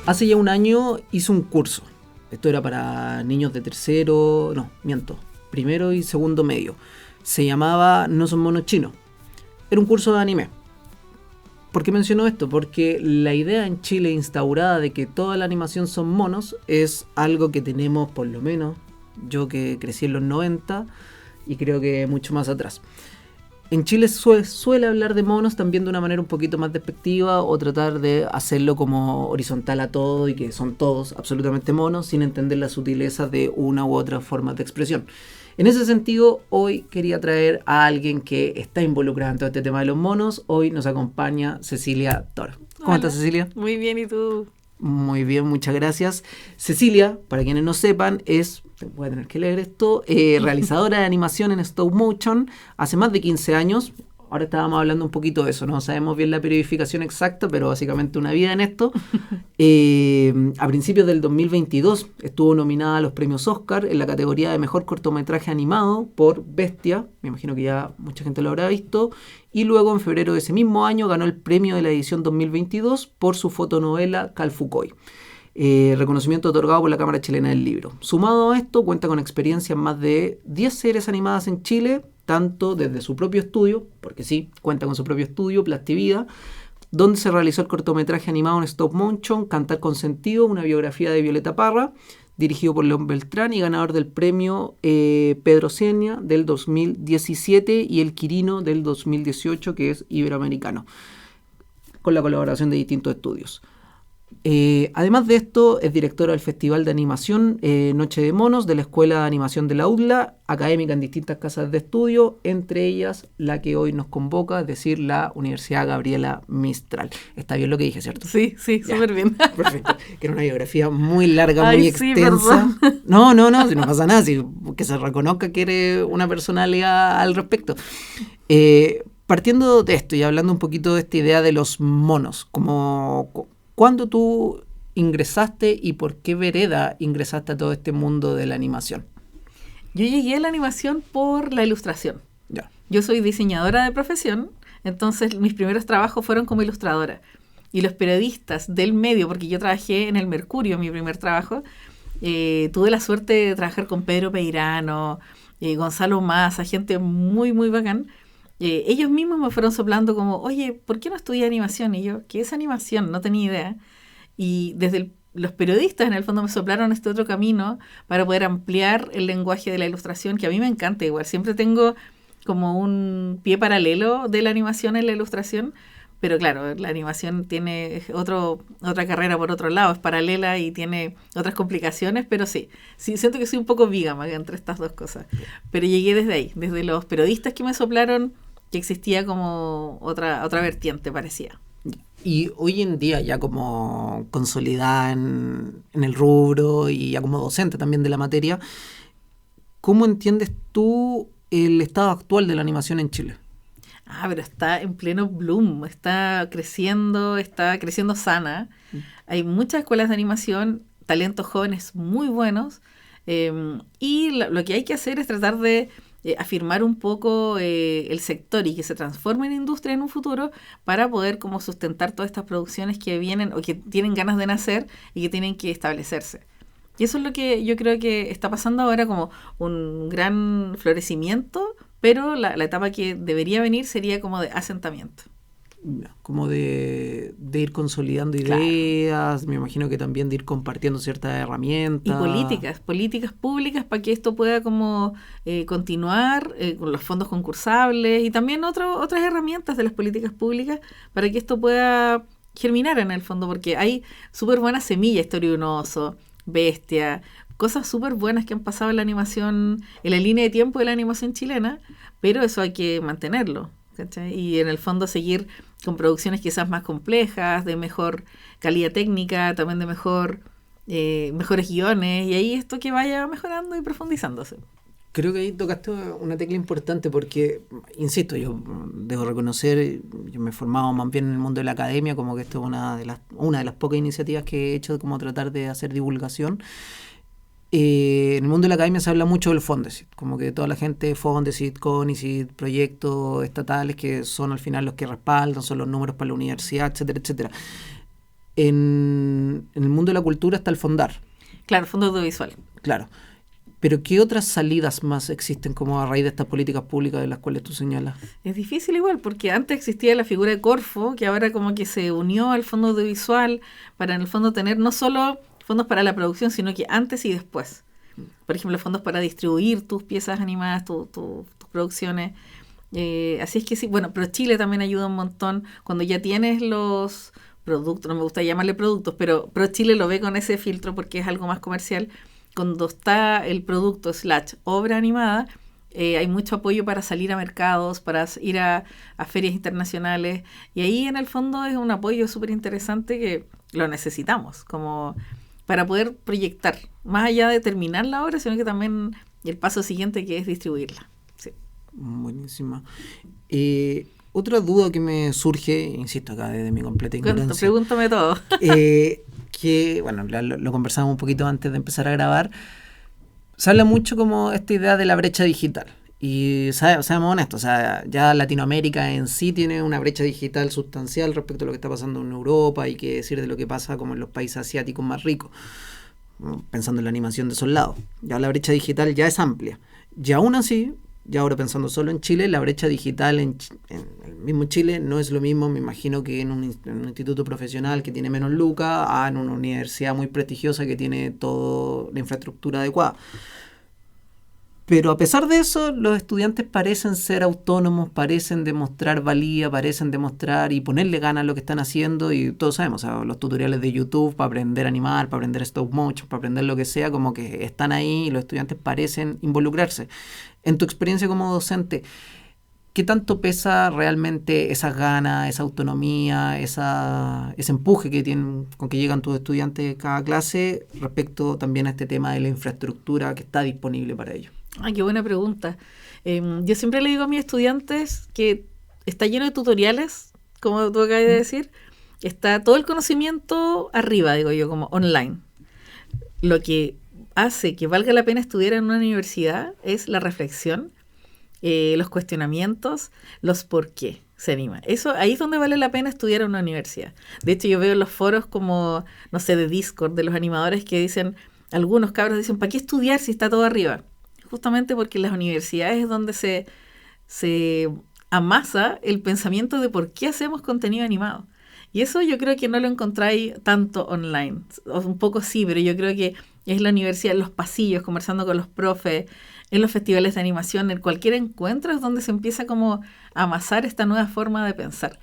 Hace ya un año hice un curso. Esto era para niños de primero y segundo medio. Se llamaba No son monos chinos. Era un curso de anime. ¿Por qué menciono esto? Porque la idea en Chile instaurada de que toda la animación son monos es algo que tenemos, por lo menos yo que crecí en los 90 y creo que mucho más atrás. En Chile suele hablar de monos también de una manera un poquito más despectiva o tratar de hacerlo como horizontal a todo y que son todos absolutamente monos sin entender las sutilezas de una u otra forma de expresión. En ese sentido, hoy quería traer a alguien que está involucrado en todo este tema de los monos. Hoy nos acompaña Cecilia Toro. ¿Cómo Hola. estás, Cecilia? Muy bien, ¿y tú? Muy bien, muchas gracias. Cecilia, para quienes no sepan, voy a tener que leer esto, realizadora de animación en stop motion hace más de 15 años. Ahora estábamos hablando un poquito de eso, no sabemos bien la periodificación exacta, pero básicamente una vida en esto. A principios del 2022 estuvo nominada a los premios Oscar en la categoría de Mejor Cortometraje Animado por Bestia, me imagino que ya mucha gente lo habrá visto, y luego en febrero de ese mismo año ganó el premio de la edición 2022 por su fotonovela Calfucoy. Reconocimiento otorgado por la Cámara Chilena del Libro. Sumado a esto, cuenta con experiencia en más de 10 series animadas en Chile, tanto desde su propio estudio, porque sí, cuenta con su propio estudio, Plastivida, donde se realizó el cortometraje animado en stop motion, Cantar con Sentido, una biografía de Violeta Parra, dirigido por León Beltrán y ganador del premio Pedro Senia del 2017 y el Quirino del 2018, que es iberoamericano, con la colaboración de distintos estudios. Además de esto, es directora del Festival de Animación Noche de Monos de la Escuela de Animación de la UDLA, académica en distintas casas de estudio, entre ellas la que hoy nos convoca, es decir, la Universidad Gabriela Mistral. Está bien lo que dije, ¿cierto? Sí, súper bien. Perfecto. Que era una biografía muy larga, Ay, muy sí, extensa. perdón. No, si no pasa nada, que se reconozca que eres una personalidad al respecto. Partiendo de esto y hablando un poquito de esta idea de los monos, ¿cuándo tú ingresaste y por qué vereda ingresaste a todo este mundo de la animación? Yo llegué a la animación por la ilustración. Ya. Yo soy diseñadora de profesión, entonces mis primeros trabajos fueron como ilustradora. Y los periodistas del medio, porque yo trabajé en el Mercurio, mi primer trabajo, tuve la suerte de trabajar con Pedro Peirano, Gonzalo Massa, gente muy, muy bacán. Ellos mismos me fueron soplando como, oye, ¿por qué no estudié animación? Y yo, ¿qué es animación? No tenía idea. Y desde los periodistas en el fondo me soplaron este otro camino para poder ampliar el lenguaje de la ilustración, que a mí me encanta igual. Siempre tengo como un pie paralelo de la animación en la ilustración, pero claro, la animación tiene otra carrera por otro lado, es paralela y tiene otras complicaciones, pero sí, siento que soy un poco bígama entre estas dos cosas. Pero llegué desde ahí, desde los periodistas que me soplaron que existía como otra vertiente, parecía. Y hoy en día ya como consolidada en el rubro y ya como docente también de la materia, ¿cómo entiendes tú el estado actual de la animación en Chile? Pero está en pleno bloom, está creciendo sana. Hay muchas escuelas de animación, talentos jóvenes muy buenos, y lo que hay que hacer es tratar de afirmar un poco el sector y que se transforme en industria en un futuro para poder como sustentar todas estas producciones que vienen o que tienen ganas de nacer y que tienen que establecerse. Y eso es lo que yo creo que está pasando ahora, como un gran florecimiento, pero la etapa que debería venir sería como de asentamiento. Como de ir consolidando ideas, claro. Me imagino que también de ir compartiendo ciertas herramientas. Y políticas públicas para que esto pueda como continuar con los fondos concursables y también otras herramientas de las políticas públicas para que esto pueda germinar en el fondo, porque hay súper buenas semillas, Historia de un oso, Bestia, cosas súper buenas que han pasado en la animación, en la línea de tiempo de la animación chilena, pero eso hay que mantenerlo, ¿cachai? Y en el fondo seguir con producciones quizás más complejas, de mejor calidad técnica, también de mejores guiones, y ahí esto que vaya mejorando y profundizándose. Creo que ahí tocaste una tecla importante porque, insisto, yo debo reconocer, yo me he formado más bien en el mundo de la academia, como que esto es una de las pocas iniciativas que he hecho, como tratar de hacer divulgación. En el mundo de la academia se habla mucho del Fondesit, como que toda la gente, Fondesit, CONICIT, proyectos estatales que son al final los que respaldan, son los números para la universidad, etcétera, etcétera. en el mundo de la cultura está el Fondar. Claro, fondo audiovisual. Claro. Pero ¿qué otras salidas más existen como a raíz de estas políticas públicas de las cuales tú señalas? Es difícil igual, porque antes existía la figura de Corfo, que ahora como que se unió al fondo audiovisual para en el fondo tener no solo fondos para la producción, sino que antes y después. Por ejemplo, fondos para distribuir tus piezas animadas, tus producciones. Así es que sí, bueno, pero Chile también ayuda un montón cuando ya tienes los productos, no me gusta llamarle productos, pero Chile lo ve con ese filtro porque es algo más comercial. Cuando está el producto / obra animada, hay mucho apoyo para salir a mercados, para ir a ferias internacionales, y ahí en el fondo es un apoyo súper interesante que lo necesitamos, como para poder proyectar, más allá de terminar la obra, sino que también el paso siguiente que es distribuirla. Sí. Buenísima. Otra duda que me surge, insisto acá desde mi completa ignorancia. Pregúntame todo. Que, bueno, lo conversamos un poquito antes de empezar a grabar. Se habla mucho como esta idea de la brecha digital. Y seamos honestos, o sea, ya Latinoamérica en sí tiene una brecha digital sustancial respecto a lo que está pasando en Europa y qué decir de lo que pasa como en los países asiáticos más ricos, pensando en la animación de esos lados. Ya la brecha digital ya es amplia. Y aún así, ya ahora pensando solo en Chile, la brecha digital en el mismo Chile no es lo mismo, me imagino, que en un instituto profesional que tiene menos lucas, a en una universidad muy prestigiosa que tiene toda la infraestructura adecuada. Pero a pesar de eso, los estudiantes parecen ser autónomos, parecen demostrar valía, parecen demostrar y ponerle ganas a lo que están haciendo, y todos sabemos, o sea, los tutoriales de YouTube para aprender a animar, para aprender stop motion, para aprender lo que sea, como que están ahí y los estudiantes parecen involucrarse. En tu experiencia como docente, ¿qué tanto pesa realmente esas ganas, esa autonomía, ese empuje que tienen, con que llegan tus estudiantes cada clase, respecto también a este tema de la infraestructura que está disponible para ellos? Ay, qué buena pregunta. Yo siempre le digo a mis estudiantes que está lleno de tutoriales, como tú acabas de decir, está todo el conocimiento arriba, digo yo, como online. Lo que hace que valga la pena estudiar en una universidad es la reflexión, los cuestionamientos, los por qué se anima. Eso, ahí es donde vale la pena estudiar en una universidad. De hecho, yo veo en los foros como, no sé, de Discord, de los animadores que dicen, algunos cabros dicen, ¿para qué estudiar si está todo arriba? Justamente porque en las universidades es donde se amasa el pensamiento de por qué hacemos contenido animado. Y eso yo creo que no lo encontráis tanto online. O un poco sí, pero yo creo que es la universidad, en los pasillos, conversando con los profes, en los festivales de animación, en cualquier encuentro es donde se empieza como a amasar esta nueva forma de pensar.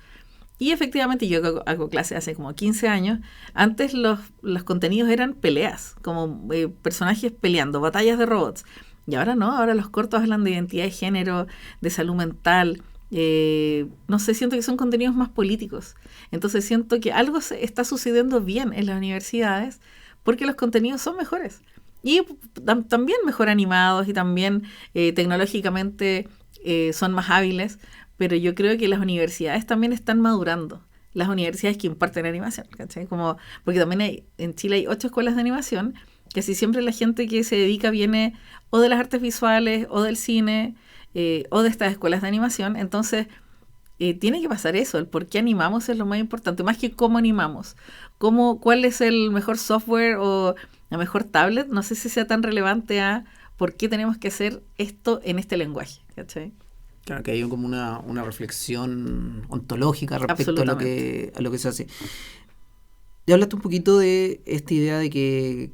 Y efectivamente yo hago clases hace como 15 años. Antes los contenidos eran peleas, como personajes peleando, batallas de robots. Y ahora no, ahora los cortos hablan de identidad de género, de salud mental. No sé, siento que son contenidos más políticos. Entonces siento que algo está sucediendo bien en las universidades porque los contenidos son mejores. Y también mejor animados y también tecnológicamente son más hábiles. Pero yo creo que las universidades también están madurando. Las universidades que imparten animación, ¿cachai? Porque también en Chile hay 8 escuelas de animación. Casi siempre la gente que se dedica viene o de las artes visuales, o del cine, o de estas escuelas de animación. Entonces, tiene que pasar eso. El por qué animamos es lo más importante, más que cómo animamos. ¿Cuál es el mejor software o la mejor tablet? No sé si sea tan relevante a por qué tenemos que hacer esto en este lenguaje, ¿cachai? Claro, que hay como una reflexión ontológica respecto a lo que se hace. Ya hablaste un poquito de esta idea de que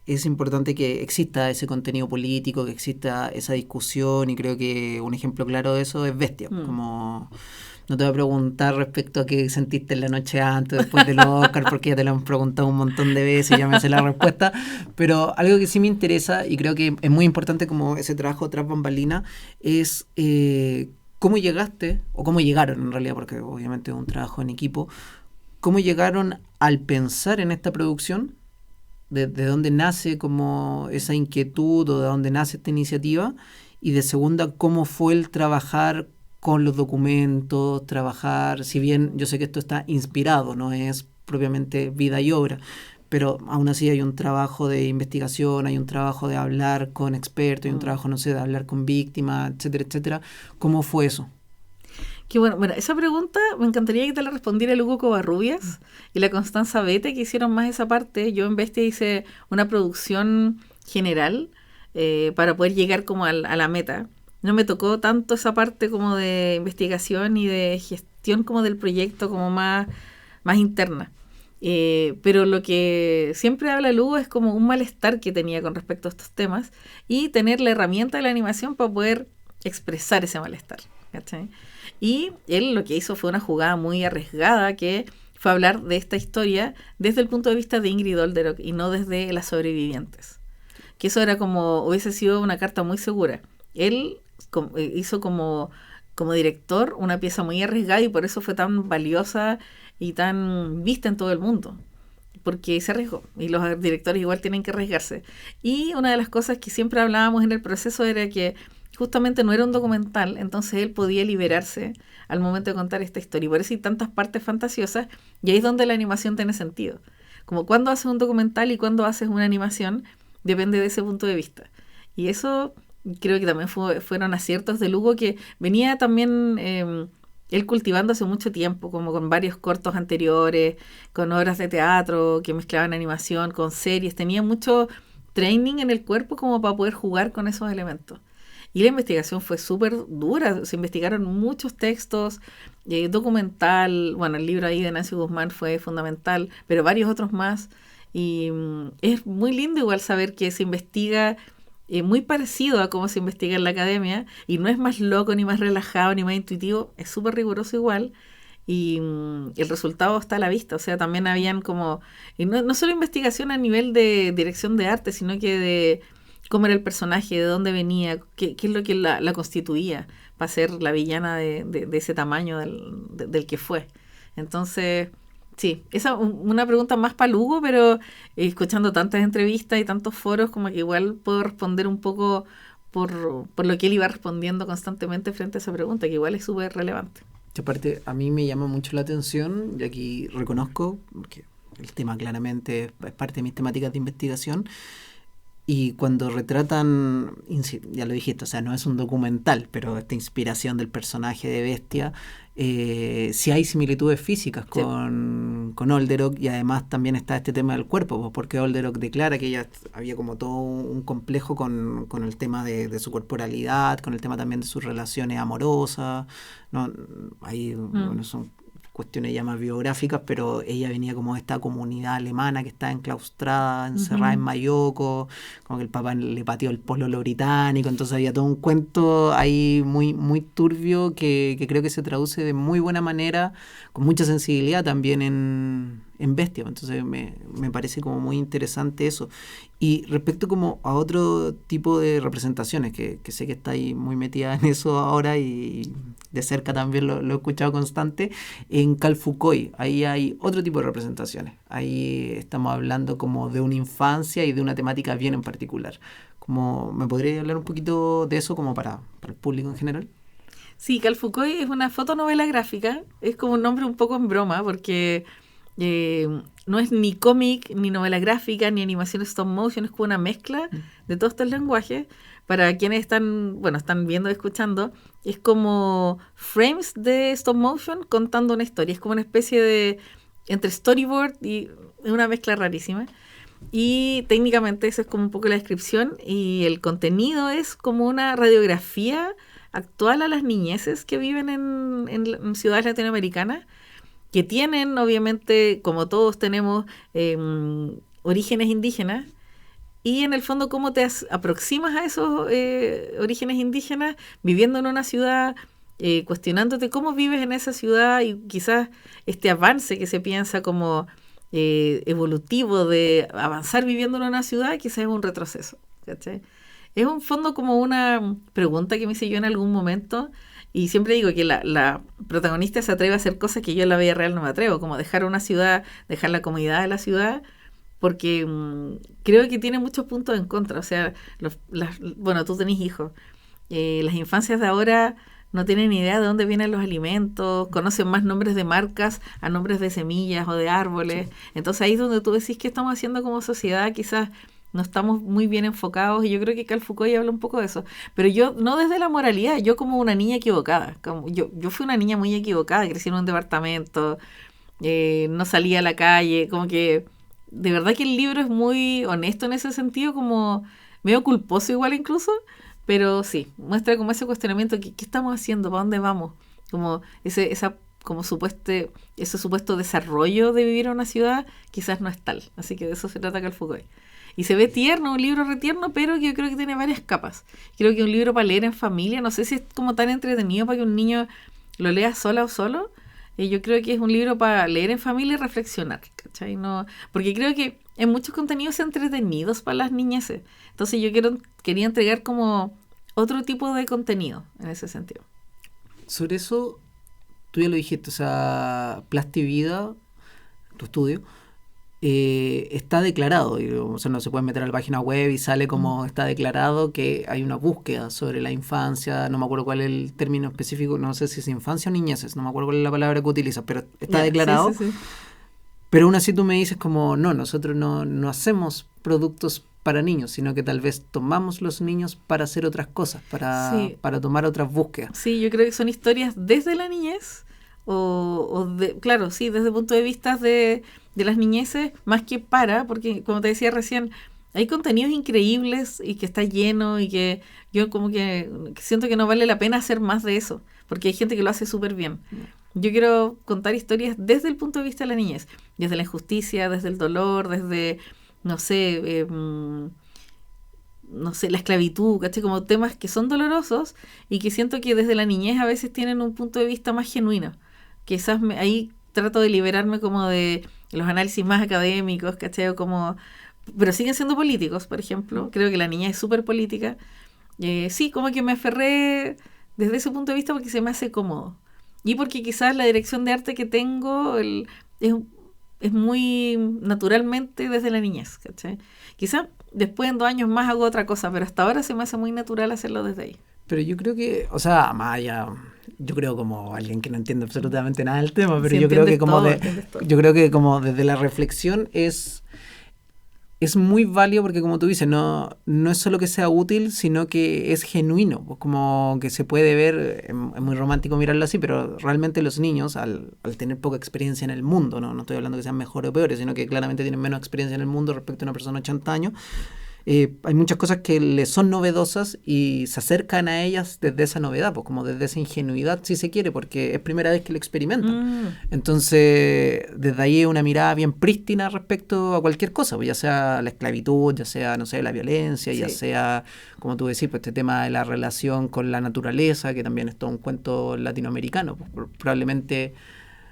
es importante que exista ese contenido político, que exista esa discusión, y creo que un ejemplo claro de eso es Bestia. Como no te voy a preguntar respecto a qué sentiste en la noche antes, después del Oscar, porque ya te lo han preguntado un montón de veces y ya me sé la respuesta, pero algo que sí me interesa y creo que es muy importante como ese trabajo tras bambalina es cómo llegaste, o cómo llegaron en realidad, porque obviamente es un trabajo en equipo, cómo llegaron al pensar en esta producción, de dónde nace como esa inquietud o de dónde nace esta iniciativa, y de segunda, cómo fue el trabajar con los documentos, trabajar, si bien yo sé que esto está inspirado, no es propiamente vida y obra, pero aún así hay un trabajo de investigación, hay un trabajo de hablar con expertos, hay un trabajo, no sé, de hablar con víctimas, etcétera, etcétera. ¿Cómo fue eso? Qué bueno. Bueno, esa pregunta me encantaría que te la respondiera el Hugo Covarrubias y la Constanza Bete, que hicieron más esa parte. Yo en Bestia hice una producción general para poder llegar como a la meta. No me tocó tanto esa parte como de investigación y de gestión como del proyecto, como más interna. Pero lo que siempre habla Lugo es como un malestar que tenía con respecto a estos temas y tener la herramienta de la animación para poder expresar ese malestar, ¿cachai? Y él lo que hizo fue una jugada muy arriesgada, que fue hablar de esta historia desde el punto de vista de Ingrid Olderock y no desde las sobrevivientes. Que eso era como, hubiese sido una carta muy segura. Él hizo como director una pieza muy arriesgada y por eso fue tan valiosa y tan vista en todo el mundo, porque se arriesgó y los directores igual tienen que arriesgarse. Y una de las cosas que siempre hablábamos en el proceso era que justamente no era un documental, entonces él podía liberarse al momento de contar esta historia, y por eso hay tantas partes fantasiosas, y ahí es donde la animación tiene sentido. Como cuando haces un documental y cuando haces una animación, depende de ese punto de vista. Y eso creo que también fueron aciertos de Lugo, que venía también él cultivando hace mucho tiempo, como con varios cortos anteriores, con obras de teatro que mezclaban animación con series. Tenía mucho training en el cuerpo como para poder jugar con esos elementos. Y la investigación fue súper dura, se investigaron muchos textos, documental, bueno, el libro ahí de Nancy Guzmán fue fundamental, pero varios otros más. Y es muy lindo igual saber que se investiga muy parecido a cómo se investiga en la academia, y no es más loco, ni más relajado, ni más intuitivo, es súper riguroso igual, y el resultado está a la vista. O sea, también habían como, y no solo investigación a nivel de dirección de arte, sino que de cómo era el personaje, de dónde venía, qué es lo que la constituía para ser la villana de ese tamaño del que fue. Entonces, sí, esa es una pregunta más para Lugo, pero escuchando tantas entrevistas y tantos foros, como que igual puedo responder un poco por lo que él iba respondiendo constantemente frente a esa pregunta, que igual es súper relevante. Aparte, a mí me llama mucho la atención, y aquí reconozco, porque el tema claramente es parte de mis temáticas de investigación. Y cuando retratan, ya lo dijiste, o sea, no es un documental, pero esta inspiración del personaje de Bestia, sí hay similitudes físicas con Olderock, y además también está este tema del cuerpo, pues, porque Olderock declara que ella había como todo un complejo con el tema de su corporalidad, con el tema también de sus relaciones amorosas, ¿no? Ahí, bueno, son cuestiones ya más biográficas, pero ella venía como de esta comunidad alemana que estaba enclaustrada, encerrada en Mayoko, como que el papá le pateó el pololo británico, entonces había todo un cuento ahí muy, muy turbio que creo que se traduce de muy buena manera, con mucha sensibilidad también en Bestia. Entonces me parece como muy interesante eso. Y respecto como a otro tipo de representaciones, que sé que está ahí muy metida en eso ahora y de cerca también lo he escuchado constante, en Calfucoy ahí hay otro tipo de representaciones. Ahí estamos hablando como de una infancia y de una temática bien en particular. Como, ¿me podría hablar un poquito de eso como para el público en general? Sí, Calfucoy es una fotonovela gráfica, es como un nombre un poco en broma, porque no es ni cómic, ni novela gráfica, ni animación stop motion, es como una mezcla de todos estos lenguajes. Para quienes están viendo y escuchando, es como frames de stop motion contando una historia. Es como una especie de entre storyboard y una mezcla rarísima. Y técnicamente eso es como un poco la descripción, y el contenido es como una radiografía actual a las niñeces que viven en ciudades latinoamericanas, que tienen, obviamente, como todos tenemos, orígenes indígenas, y en el fondo cómo te aproximas a esos orígenes indígenas viviendo en una ciudad, cuestionándote cómo vives en esa ciudad, y quizás este avance que se piensa como evolutivo de avanzar viviendo en una ciudad, quizás es un retroceso, ¿cachai? Es un fondo como una pregunta que me hice yo en algún momento. Y siempre digo que la protagonista se atreve a hacer cosas que yo en la vida real no me atrevo, como dejar una ciudad, dejar la comodidad de la ciudad, porque creo que tiene muchos puntos en contra. O sea, bueno, tú tenés hijos. Las infancias de ahora no tienen idea de dónde vienen los alimentos, conocen más nombres de marcas a nombres de semillas o de árboles. Sí. Entonces ahí es donde tú decís que estamos haciendo como sociedad, quizás no estamos muy bien enfocados, y yo creo que Cal Foucault habla un poco de eso. Pero yo, no desde la moralidad, yo como una niña equivocada. Como yo fui una niña muy equivocada, crecí en un departamento, no salía a la calle, como que de verdad que el libro es muy honesto en ese sentido, como medio culposo igual incluso, pero sí, muestra como ese cuestionamiento, ¿qué estamos haciendo? ¿Para dónde vamos? Como ese supuesto desarrollo de vivir en una ciudad quizás no es tal. Así que de eso se trata Cal Foucault. Y se ve tierno, un libro retierno, pero yo creo que tiene varias capas. Creo que un libro para leer en familia, no sé si es como tan entretenido para que un niño lo lea sola o solo. Yo creo que es un libro para leer en familia y reflexionar, ¿cachai? No, porque creo que hay muchos contenidos entretenidos para las niñeces. Entonces yo quería entregar como otro tipo de contenido en ese sentido. Sobre eso, tú ya lo dijiste, o sea, Plastivida, tu estudio, está declarado, o sea, no se puede meter a la página web y sale como está declarado que hay una búsqueda sobre la infancia, no me acuerdo cuál es el término específico, no sé si es infancia o niñeces, no me acuerdo cuál es la palabra que utilizas, pero está declarado. Sí. Pero aún así tú me dices como, no, nosotros no hacemos productos para niños, sino que tal vez tomamos los niños para hacer otras cosas, para tomar otras búsquedas. Sí, yo creo que son historias desde la niñez, claro, sí, desde el punto de vista de las niñeces, más que porque como te decía recién, hay contenidos increíbles y que está lleno, y que yo como que siento que no vale la pena hacer más de eso, porque hay gente que lo hace súper bien. Yo quiero contar historias desde el punto de vista de la niñez, desde la injusticia, desde el dolor, desde, no sé, la esclavitud, ¿cachai? Como temas que son dolorosos y que siento que desde la niñez a veces tienen un punto de vista más genuino. Quizás ahí trato de liberarme como de los análisis más académicos, ¿cachai? Pero siguen siendo políticos, por ejemplo. Creo que la niñez es súper política. Sí, como que me aferré desde ese punto de vista porque se me hace cómodo. Y porque quizás la dirección de arte que tengo es muy naturalmente desde la niñez, ¿cachai? Quizás después en 2 años más hago otra cosa, pero hasta ahora se me hace muy natural hacerlo desde ahí. Pero yo creo que, o sea, yo creo como alguien que no entiende absolutamente nada del tema, pero Sí, yo creo que yo creo que como desde la reflexión es muy válido porque como tú dices, no es solo que sea útil, sino que es genuino, pues como que se puede ver, es muy romántico mirarlo así, pero realmente los niños al tener poca experiencia en el mundo, no estoy hablando que sean mejores o peores, sino que claramente tienen menos experiencia en el mundo respecto a una persona de 80 años, hay muchas cosas que les son novedosas y se acercan a ellas desde esa novedad, pues como desde esa ingenuidad, si se quiere, porque es primera vez que lo experimentan. Entonces, desde ahí una mirada bien prístina respecto a cualquier cosa, pues ya sea la esclavitud, ya sea, no sé, la violencia, ya sea, como tú decís, pues este tema de la relación con la naturaleza, que también es todo un cuento latinoamericano, pues probablemente.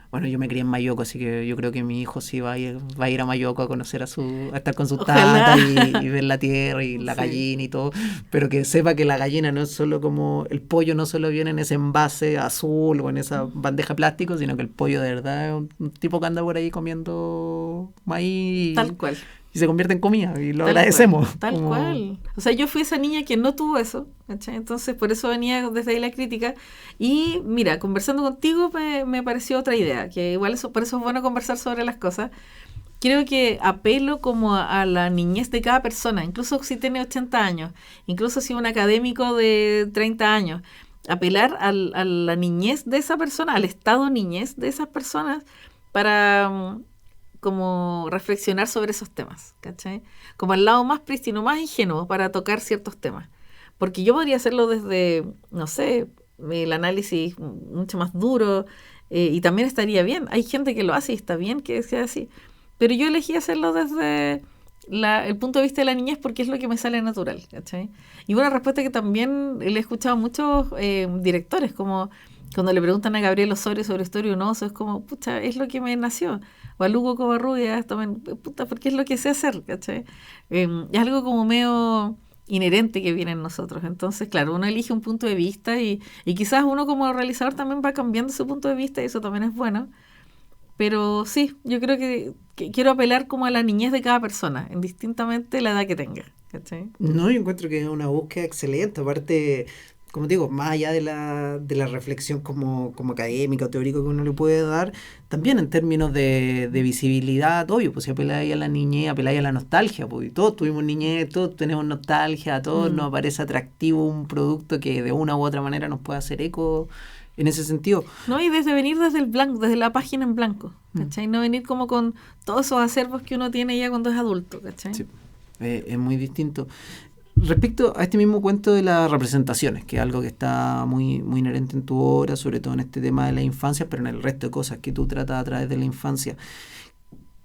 Bueno, yo me crié en Mayoco, así que yo creo que mi hijo sí va a ir a Mayoco a conocer a estar con sus tatas y ver la tierra y la gallina y todo, pero que sepa que la gallina no es solo como, el pollo no solo viene en ese envase azul o en esa bandeja de plástico, sino que el pollo de verdad es un tipo que anda por ahí comiendo maíz. Tal cual. Y se convierte en comida y lo agradecemos. Tal cual. O sea, yo fui esa niña que no tuvo eso, ¿cachai? Entonces, por eso venía desde ahí la crítica. Y mira, conversando contigo me pareció otra idea, que igual por eso es bueno conversar sobre las cosas. Creo que apelo como a la niñez de cada persona, incluso si tiene 80 años, incluso si es un académico de 30 años. Apelar a la niñez de esa persona, al estado niñez de esas personas, para como reflexionar sobre esos temas, ¿cachai? Como al lado más prístino, más ingenuo para tocar ciertos temas. Porque yo podría hacerlo desde, no sé, el análisis mucho más duro, y también estaría bien. Hay gente que lo hace y está bien que sea así. Pero yo elegí hacerlo desde el punto de vista de la niñez porque es lo que me sale natural, ¿cachai? Y una respuesta que también le he escuchado a muchos directores, como cuando le preguntan a Gabriel Osorio sobre Historia Unoso, es como, pucha, es lo que me nació. O a Lugo Covarrubias también, puta, porque es lo que sé hacer, ¿cachai? Es algo como medio inherente que viene en nosotros. Entonces, claro, uno elige un punto de vista y quizás uno como realizador también va cambiando su punto de vista y eso también es bueno. Pero sí, yo creo que quiero apelar como a la niñez de cada persona, indistintamente la edad que tenga, ¿cachai? No, yo encuentro que es una búsqueda excelente. Aparte, como te digo, más allá de la reflexión como académica o teórica que uno le puede dar, también en términos de visibilidad, obvio, pues si apeláis a la niñez, apeláis a la nostalgia, pues y todos tuvimos niñez, todos tenemos nostalgia, a todos nos parece atractivo un producto que de una u otra manera nos pueda hacer eco en ese sentido. No, y venir desde el blanco, desde la página en blanco, ¿cachai? No venir como con todos esos acervos que uno tiene ya cuando es adulto, ¿cachai? Sí, es muy distinto. Respecto a este mismo cuento de las representaciones, que es algo que está muy, muy inherente en tu obra, sobre todo en este tema de la infancia, pero en el resto de cosas que tú tratas a través de la infancia,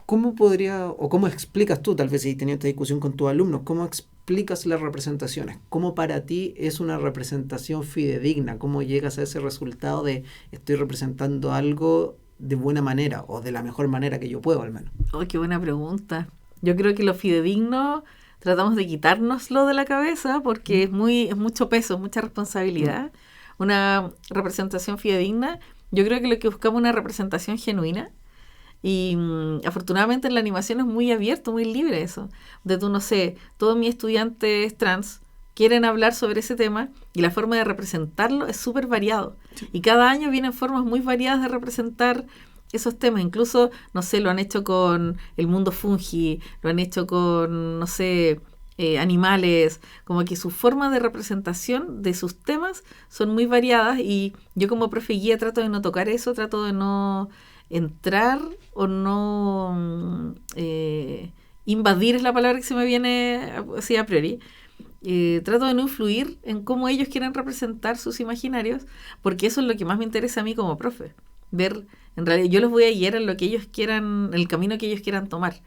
¿cómo podría, o cómo explicas tú, tal vez si has tenido esta discusión con tus alumnos, cómo explicas las representaciones? ¿Cómo para ti es una representación fidedigna? ¿Cómo llegas a ese resultado de estoy representando algo de buena manera, o de la mejor manera que yo puedo al menos? Oh, qué buena pregunta. Yo creo que lo fidedigno tratamos de quitárnoslo de la cabeza porque es mucho peso, mucha responsabilidad. Una representación fidedigna, yo creo que lo que buscamos es una representación genuina. Y afortunadamente en la animación es muy abierto, muy libre eso. De tú, no sé, todos mis estudiantes trans quieren hablar sobre ese tema y la forma de representarlo es súper variado. Sí. Y cada año vienen formas muy variadas de representar esos temas. Incluso, no sé, lo han hecho con el mundo fungi, lo han hecho con, no sé, animales, como que su forma de representación de sus temas son muy variadas y yo como profe guía trato de no tocar eso, trato de no entrar o no invadir es la palabra que se me viene así a priori. Trato de no influir en cómo ellos quieren representar sus imaginarios, porque eso es lo que más me interesa a mí como profe, ver, en realidad yo los voy a guiar en lo que ellos quieran, en el camino que ellos quieran tomar,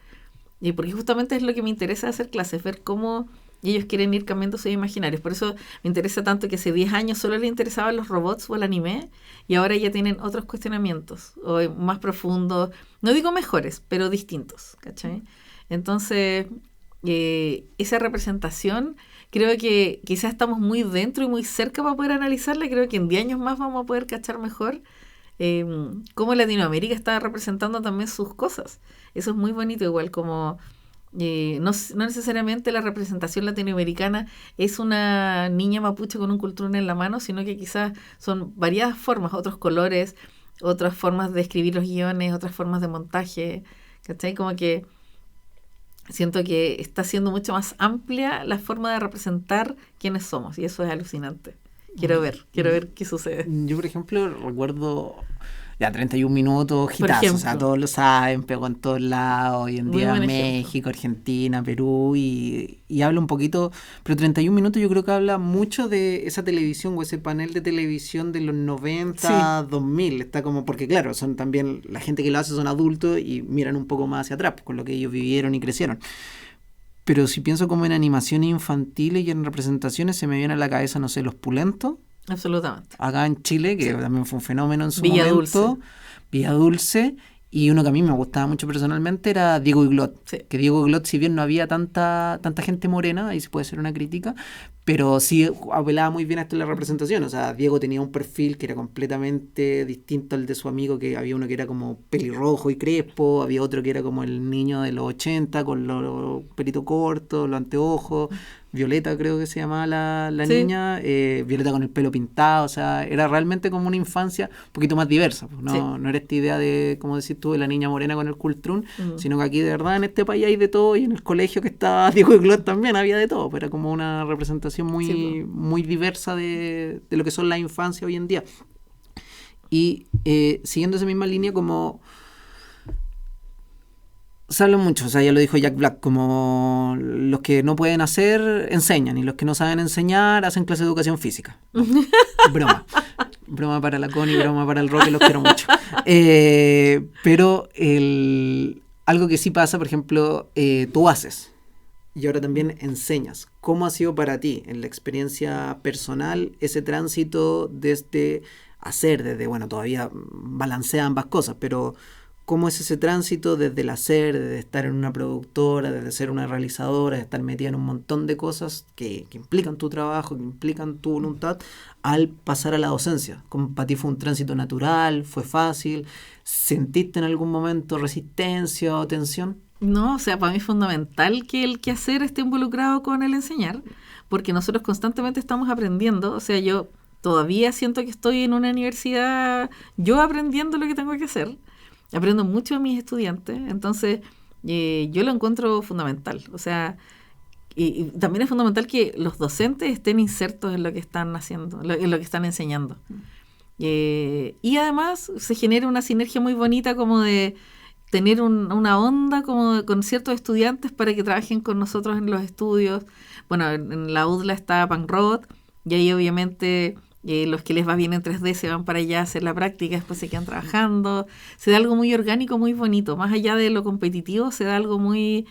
porque justamente es lo que me interesa hacer clases, ver cómo ellos quieren ir cambiando sus imaginarios. Por eso me interesa tanto que hace 10 años solo les interesaban los robots o el anime y ahora ya tienen otros cuestionamientos o más profundos, no digo mejores, pero distintos, ¿cachai? Entonces, esa representación creo que quizás estamos muy dentro y muy cerca para poder analizarla. Creo que en 10 años más vamos a poder cachar mejor cómo Latinoamérica está representando también sus cosas. Eso es muy bonito, igual como no necesariamente la representación latinoamericana es una niña mapuche con un cultrún en la mano, sino que quizás son variadas formas, otros colores, otras formas de escribir los guiones, otras formas de montaje, ¿cachai? Como que siento que está siendo mucho más amplia la forma de representar quiénes somos, y eso es alucinante. Quiero ver qué sucede. Yo, por ejemplo, recuerdo ya 31 minutos, hitazos, o sea, todos lo saben, pegó en todos lados, hoy en día México, Argentina, Perú, y habla un poquito, pero 31 minutos yo creo que habla mucho de esa televisión o ese panel de televisión de los 90, sí. 2000, está como, porque claro, son también, la gente que lo hace son adultos y miran un poco más hacia atrás, con lo que ellos vivieron y crecieron. Pero si pienso como en animaciones infantiles y en representaciones, se me viene a la cabeza, no sé, Los Pulentos. Absolutamente. Acá en Chile, que sí. También fue un fenómeno en su Villa momento. Villa Dulce. Y uno que a mí me gustaba mucho personalmente era Diego y Glot. Sí. Que Diego y Glot, si bien no había tanta gente morena, ahí se puede hacer una crítica, pero sí apelaba muy bien a esto en la representación. O sea, Diego tenía un perfil que era completamente distinto al de su amigo, que había uno que era como pelirrojo y crespo, había otro que era como el niño de los 80 con los pelitos cortos, los anteojos. Violeta creo que se llamaba la sí. niña, Violeta con el pelo pintado, o sea, era realmente como una infancia un poquito más diversa, pues, sí. no era esta idea de, como decís tú, de la niña morena con el cultrún, sino que aquí de verdad en este país hay de todo, y en el colegio que estaba Diego y Glot también había de todo, pero era como una representación muy, sí, muy diversa de lo que son las infancias hoy en día. Y siguiendo esa misma línea, como se habla mucho, o sea, ya lo dijo Jack Black, como los que no pueden hacer, enseñan, y los que no saben enseñar, hacen clase de educación física. No, broma para la Connie, broma para el Roque, los quiero mucho. Pero algo que sí pasa, por ejemplo, tú haces, y ahora también enseñas. ¿Cómo ha sido para ti, en la experiencia personal, ese tránsito desde hacer, desde, bueno, todavía balancea ambas cosas, pero cómo es ese tránsito desde el hacer, desde estar en una productora, desde ser una realizadora, de estar metida en un montón de cosas que implican tu trabajo, que implican tu voluntad, al pasar a la docencia? ¿Cómo para ti fue un tránsito natural? ¿Fue fácil? ¿Sentiste en algún momento resistencia o tensión? No, o sea, para mí es fundamental que el quehacer esté involucrado con el enseñar, porque nosotros constantemente estamos aprendiendo. O sea, yo todavía siento que estoy en una universidad, yo aprendiendo lo que tengo que hacer. Aprendo mucho de mis estudiantes, entonces yo lo encuentro fundamental. O sea, y también es fundamental que los docentes estén insertos en lo que están haciendo, en lo que están enseñando. Y además se genera una sinergia muy bonita como de tener una onda como con ciertos estudiantes para que trabajen con nosotros en los estudios. Bueno, en la UDLA está Panrod, y ahí obviamente los que les va bien en 3D se van para allá a hacer la práctica, después se quedan trabajando. Se da algo muy orgánico, muy bonito. Más allá de lo competitivo, se da algo muy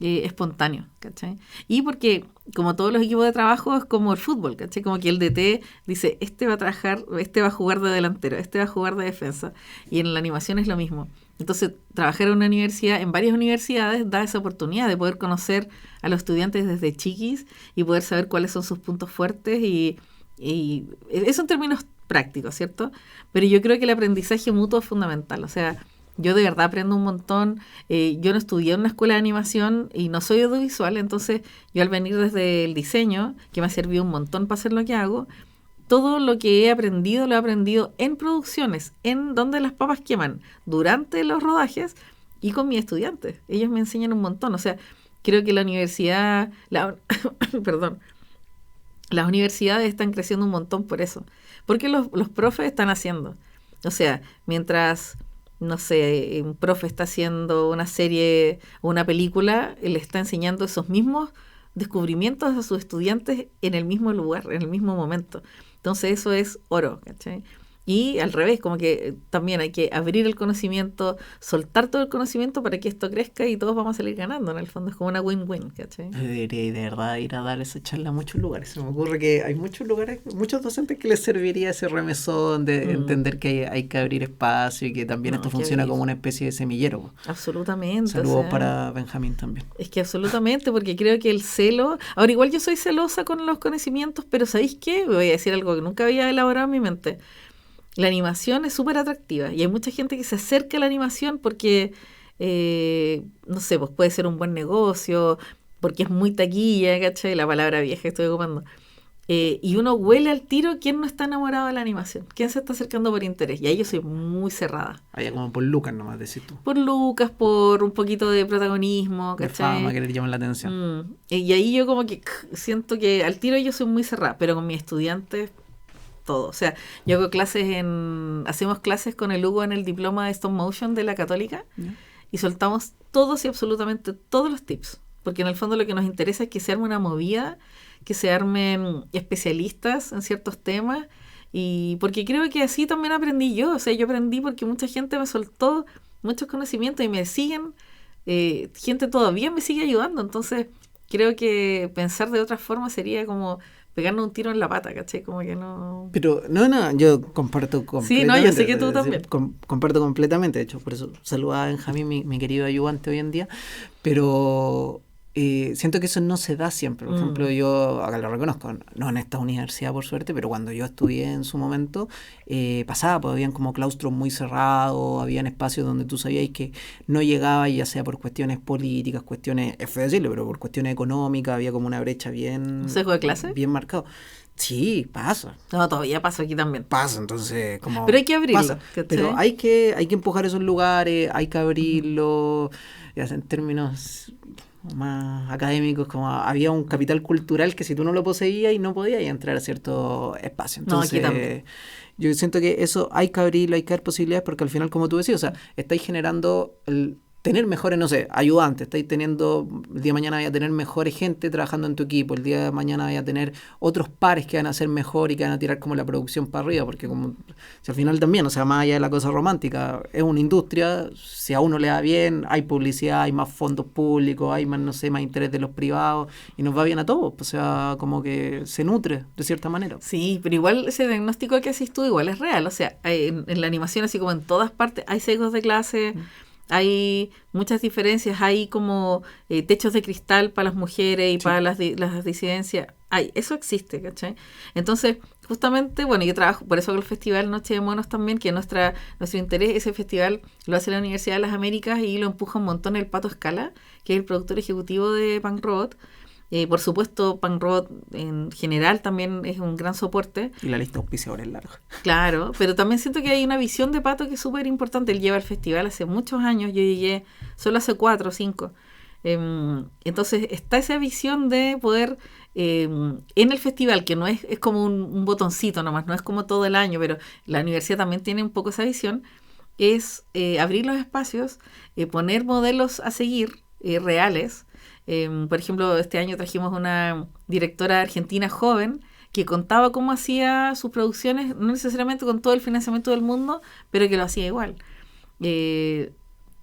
espontáneo, ¿cachai? Y porque, como todos los equipos de trabajo, es como el fútbol, ¿cachai? Como que el DT dice, este va a trabajar, este va a jugar de delantero, este va a jugar de defensa. Y en la animación es lo mismo. Entonces, trabajar en una universidad, en varias universidades, da esa oportunidad de poder conocer a los estudiantes desde chiquis y poder saber cuáles son sus puntos fuertes y eso en términos prácticos, ¿cierto? Pero yo creo que el aprendizaje mutuo es fundamental. O sea, yo de verdad aprendo un montón. Yo no estudié en una escuela de animación y no soy audiovisual, entonces yo al venir desde el diseño, que me ha servido un montón para hacer lo que hago, todo lo que he aprendido lo he aprendido en producciones, en donde las papas queman, durante los rodajes y con mis estudiantes. Ellos me enseñan un montón. O sea, creo que la universidad, perdón, las universidades están creciendo un montón por eso. Porque los profes están haciendo. O sea, mientras, no sé, un profe está haciendo una serie o una película, él está enseñando esos mismos descubrimientos a sus estudiantes en el mismo lugar, en el mismo momento. Entonces eso es oro, ¿cachai? Y al revés, como que también hay que abrir el conocimiento, soltar todo el conocimiento para que esto crezca y todos vamos a salir ganando. En el fondo es como una win-win, ¿cachai? Debería de verdad ir a dar esa charla a muchos lugares. Se me ocurre que hay muchos lugares, muchos docentes que les serviría ese remesón de entender que hay que abrir espacio y que también esto funciona como una especie de semillero. Absolutamente. Saludos para Benjamín también. Es que absolutamente, porque creo que el celo... Ahora, igual yo soy celosa con los conocimientos, pero ¿sabéis qué? Voy a decir algo que nunca había elaborado en mi mente. La animación es súper atractiva y hay mucha gente que se acerca a la animación porque, no sé, pues puede ser un buen negocio, porque es muy taquilla, ¿cachai? La palabra vieja que estoy ocupando. Y uno huele al tiro quién no está enamorado de la animación, quién se está acercando por interés. Y ahí yo soy muy cerrada. Allá como por Lucas nomás, decís tú. Por Lucas, por un poquito de protagonismo, ¿cachai? De fama, querer llamar la atención. Y ahí yo como que siento que al tiro yo soy muy cerrada, pero con mis estudiantes... todo. O sea, yo hago hacemos clases con el Hugo en el diploma de Stop Motion de la Católica y soltamos todos y absolutamente todos los tips, porque en el fondo lo que nos interesa es que se arme una movida, que se armen especialistas en ciertos temas, y porque creo que así también aprendí yo. O sea, yo aprendí porque mucha gente me soltó muchos conocimientos y me siguen, gente todavía me sigue ayudando. Entonces creo que pensar de otra forma sería como pegarnos un tiro en la pata, ¿cachai? Como que no... Pero, no, yo comparto completamente. Sí, no, yo sé que tú también. Comparto completamente, de hecho, por eso saludaba a Benjamín, mi querido ayudante hoy en día, pero siento que eso no se da siempre. Por ejemplo, yo acá lo reconozco, no en esta universidad por suerte, pero cuando yo estudié en su momento, pasaba, pues habían como claustros muy cerrados, habían espacios donde tú sabías que no llegaba, ya sea por cuestiones políticas, cuestiones, es feo decirlo, pero por cuestiones económicas, había como una brecha bien... ¿Un sesgo de clase? Bien marcado. Sí, pasa. No, todavía pasa aquí también. Pasa, entonces como... Pero hay que abrirlo. Pero hay que empujar esos lugares, hay que abrirlo, ya sea en términos más académicos, como había un capital cultural que si tú no lo poseías y no podías entrar a cierto espacio. Entonces, no, aquí también. Yo siento que eso hay que abrirlo, hay que dar posibilidades, porque al final, como tú decías, o sea, estáis generando tener mejores, no sé, ayudantes, estáis teniendo, el día de mañana vaya a tener mejores gente trabajando en tu equipo, el día de mañana vaya a tener otros pares que van a ser mejor y que van a tirar como la producción para arriba, porque como, si al final también, o sea, más allá de la cosa romántica, es una industria, si a uno le da bien, hay publicidad, hay más fondos públicos, hay más, no sé, más interés de los privados, y nos va bien a todos, o sea, como que se nutre de cierta manera. Sí, pero igual ese diagnóstico que haces tú igual es real, o sea, en la animación, así como en todas partes, hay sesgos de clase, hay muchas diferencias, hay como techos de cristal para las mujeres y para las disidencias. Eso existe, ¿cachai? Entonces, justamente, bueno, yo trabajo, por eso con el Festival Noche de Monos también, que nuestro interés, ese festival lo hace la Universidad de las Américas y lo empuja un montón el Pato Escala, que es el productor ejecutivo de Punk Robot. Por supuesto, Punk Rock en general también es un gran soporte. Y la lista de auspiciadores es larga. Claro, pero también siento que hay una visión de Pato que es súper importante. Él lleva el festival hace muchos años, yo llegué solo hace 4 o 5. Entonces está esa visión de poder en el festival, que no es como un botoncito nomás, no es como todo el año, pero la universidad también tiene un poco esa visión, es abrir los espacios, poner modelos a seguir reales. Por ejemplo, este año trajimos una directora argentina joven que contaba cómo hacía sus producciones, no necesariamente con todo el financiamiento del mundo, pero que lo hacía igual.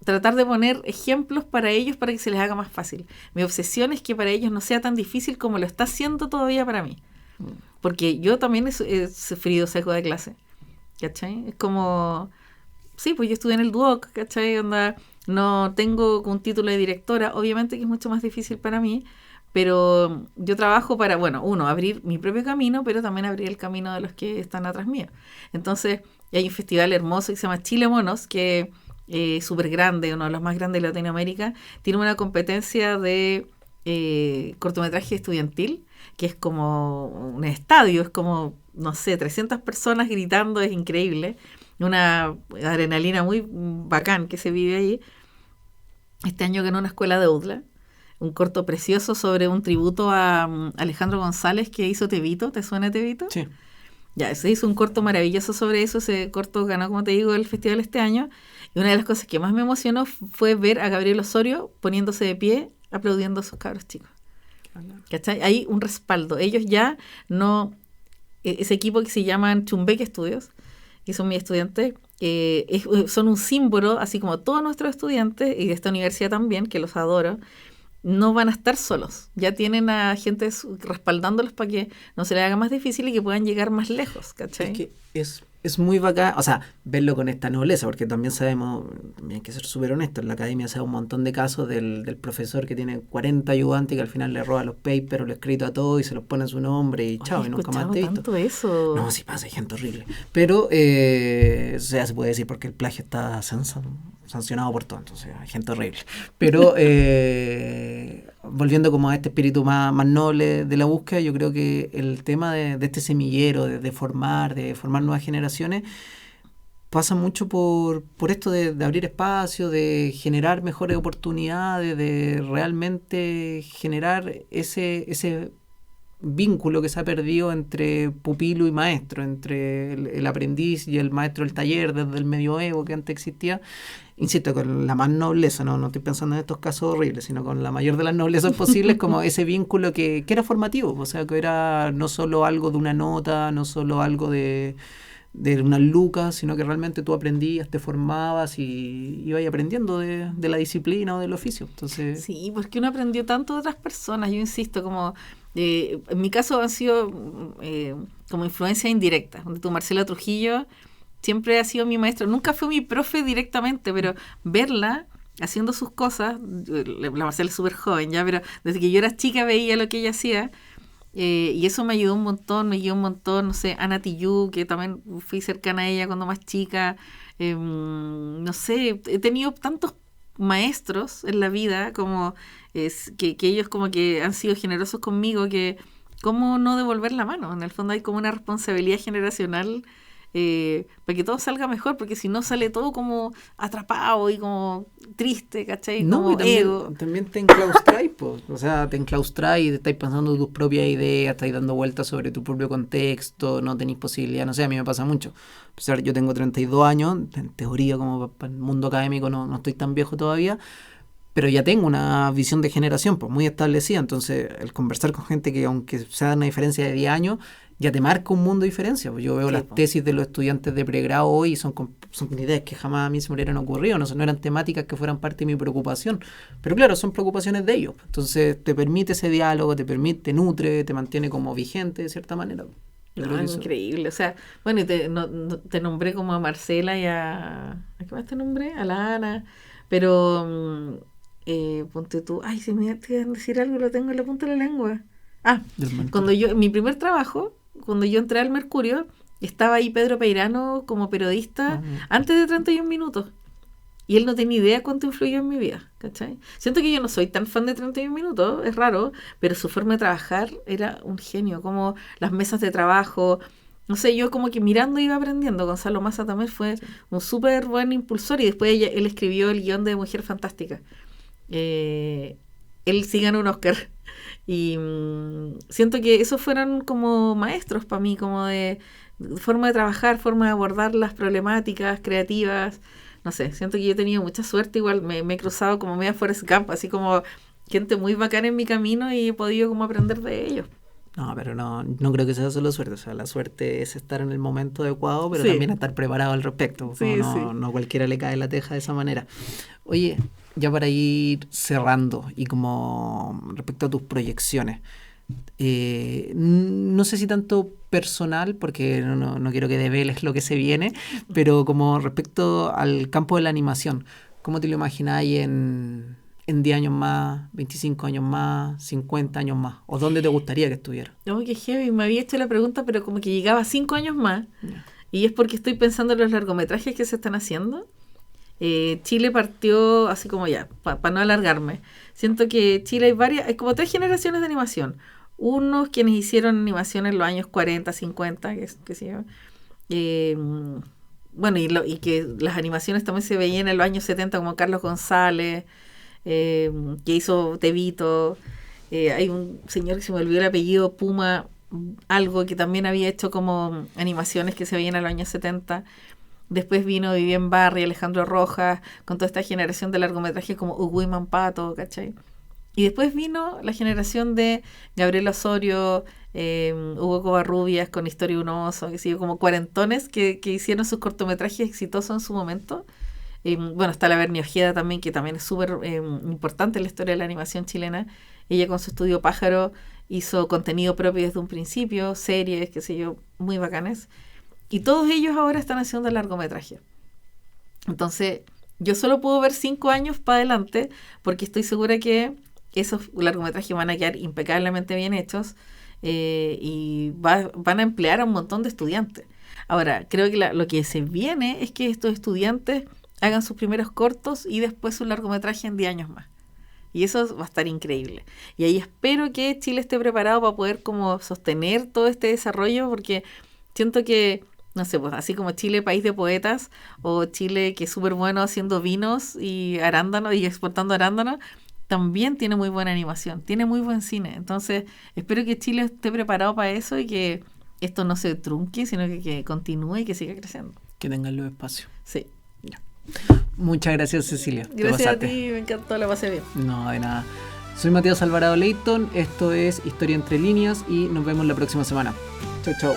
Tratar de poner ejemplos para ellos para que se les haga más fácil. Mi obsesión es que para ellos no sea tan difícil como lo está haciendo todavía para mí. Porque yo también he sufrido sesgo de clase. ¿Cachai? Es como... Sí, pues yo estudié en el Duoc, ¿cachai? Onda, no tengo un título de directora. Obviamente que es mucho más difícil para mí, pero yo trabajo para, bueno, abrir mi propio camino, pero también abrir el camino de los que están atrás mío. Entonces, hay un festival hermoso que se llama Chile Monos, que súper grande, uno de los más grandes de Latinoamérica, tiene una competencia de cortometraje estudiantil, que es como un estadio, es como, no sé, 300 personas gritando, es increíble, una adrenalina muy bacán que se vive ahí. Este año ganó una escuela de UDLA, un corto precioso sobre un tributo a Alejandro González que hizo Tevito. ¿Te suena Tevito? Sí. Ya, se hizo un corto maravilloso sobre eso. Ese corto ganó, como te digo, el festival este año. Y una de las cosas que más me emocionó fue ver a Gabriel Osorio poniéndose de pie, aplaudiendo a sus cabros chicos. ¿Cachai? Hay un respaldo. Ellos ya no... Ese equipo que se llaman Chumbeque Studios, que son mis estudiantes, son un símbolo, así como todos nuestros estudiantes, y de esta universidad también, que los adoro, no van a estar solos. Ya tienen a gente respaldándolos para que no se les haga más difícil y que puedan llegar más lejos, ¿cachai? Es que es muy bacán, o sea, verlo con esta nobleza, porque también sabemos, también hay que ser súper honestos, en la academia se da un montón de casos del profesor que tiene 40 ayudantes y que al final le roba los papers o lo escrito a todos y se los pone a su nombre y chao, y nunca más te he visto. Tanto eso. No, sí pasa, hay gente horrible. Pero, o sea, se puede decir porque el plagio está sancionado por todo, entonces hay gente horrible. Pero, volviendo como a este espíritu más noble de la búsqueda, yo creo que el tema de este semillero, de formar nuevas generaciones, pasa mucho por esto de abrir espacio, de generar mejores oportunidades, de realmente generar ese vínculo que se ha perdido entre pupilo y maestro, entre el aprendiz y el maestro del taller desde el medioevo que antes existía. Insisto, con la más nobleza, no estoy pensando en estos casos horribles, sino con la mayor de las noblezas posibles, como ese vínculo que era formativo, o sea, que era no solo algo de una nota, no solo algo de unas lucas, sino que realmente tú aprendías, te formabas y ibas aprendiendo de la disciplina o del oficio. Entonces... Sí, porque uno aprendió tanto de otras personas, yo insisto, como en mi caso han sido como influencia indirecta, donde tú, Marcela Trujillo, siempre ha sido mi maestra, nunca fue mi profe directamente, pero verla haciendo sus cosas, la Marcela es súper joven ya, pero desde que yo era chica veía lo que ella hacía, y eso me ayudó un montón, no sé, Ana Tijoux, que también fui cercana a ella cuando más chica, no sé, he tenido tantos maestros en la vida como que ellos como que han sido generosos conmigo, que cómo no devolver la mano, en el fondo hay como una responsabilidad generacional para que todo salga mejor, porque si no sale todo como atrapado y como triste, ¿cachai? No, como también te enclaustráis, pues. O sea, te enclaustráis y te estáis pensando tus propias ideas, estáis dando vueltas sobre tu propio contexto, no tenéis posibilidad, no sé, a mí me pasa mucho. A pesar, yo tengo 32 años, en teoría como para el mundo académico no estoy tan viejo todavía, pero ya tengo una visión de generación pues muy establecida, entonces el conversar con gente que aunque sea una diferencia de 10 años, ya te marca un mundo de diferencia. Yo veo las tesis de los estudiantes de pregrado hoy y son ideas que jamás a mí se me hubieran ocurrido, no eran temáticas que fueran parte de mi preocupación, pero claro, son preocupaciones de ellos, entonces te permite ese diálogo, te nutre, te mantiene como vigente de cierta manera. No, increíble, o sea, bueno, y te nombré como a Marcela y ¿a qué más te nombré? A la Ana, pero ponte tú, ay, si me iba a decir algo, lo tengo en la punta de la lengua. Cuando mi primer trabajo, cuando yo entré al Mercurio, estaba ahí Pedro Peirano como periodista antes de 31 minutos. y él no tenía idea cuánto influyó en mi vida, ¿cachai? Siento que yo no soy tan fan de 31 minutos, es raro, pero su forma de trabajar era un genio, como las mesas de trabajo, no sé, yo como que mirando iba aprendiendo. Gonzalo Massa también fue un súper buen impulsor, y después él escribió el guión de Mujer Fantástica. Él sí ganó un Oscar. Y siento que esos fueron como maestros para mí, como de forma de trabajar, forma de abordar las problemáticas creativas. No sé, siento que yo he tenido mucha suerte, igual me he cruzado como media Forrest Gump, así como gente muy bacana en mi camino, y he podido como aprender de ellos. No, pero no creo que sea solo suerte. O sea, la suerte es estar en el momento adecuado, pero Sí. también estar preparado al respecto. Sí, no, sí. no cualquiera le cae la teja de esa manera. Oye, ya para ir cerrando y como respecto a tus proyecciones, no sé si tanto personal, porque no quiero que develes lo que se viene, pero como respecto al campo de la animación, ¿cómo te lo imagináis en 10 años más, 25 años más, 50 años más? ¿O dónde te gustaría que estuviera? No, que heavy, me había hecho la pregunta, pero como que llegaba 5 años más, Ya. y es porque estoy pensando en los largometrajes que se están haciendo. Chile partió así como ya, para no alargarme. Siento que Chile hay como 3 generaciones de animación. Unos quienes hicieron animación en los años 40, 50, que sé yo. Bueno, y que las animaciones también se veían en los años 70, como Carlos González, que hizo Tevito. Hay un señor que se me olvidó el apellido, Puma, algo que también había hecho como animaciones que se veían en los años 70. Después vino Vivian Barry, Alejandro Rojas, con toda esta generación de largometrajes como Uguy Mampato, ¿cachai? Y después vino la generación de Gabriel Osorio, Hugo Covarrubias con Historia de un oso, que sé yo, como cuarentones que hicieron sus cortometrajes exitosos en su momento. Bueno, está la Berni Ojeda también, que también es súper importante en la historia de la animación chilena. Ella con su estudio Pájaro hizo contenido propio desde un principio, series, qué sé yo, muy bacanes. Y todos ellos ahora están haciendo largometraje. Entonces, yo solo puedo ver 5 años para adelante, porque estoy segura que esos largometrajes van a quedar impecablemente bien hechos, y van a emplear a un montón de estudiantes. Ahora, creo que lo que se viene es que estos estudiantes hagan sus primeros cortos y después su largometraje en 10 años más. Y eso va a estar increíble. Y ahí espero que Chile esté preparado para poder como sostener todo este desarrollo, porque siento que, no sé, pues así como Chile, país de poetas, o Chile, que es súper bueno haciendo vinos y arándanos y exportando arándanos, también tiene muy buena animación, tiene muy buen cine. Entonces, espero que Chile esté preparado para eso y que esto no se trunque, sino que continúe y que siga creciendo. Que tengan los espacios. Sí. Ya. Muchas gracias, Cecilia. Gracias a ti, me encantó, la pasé bien. No, de nada. Soy Matías Alvarado Leighton, esto es Historia Entre Líneas y nos vemos la próxima semana. Chau, chau.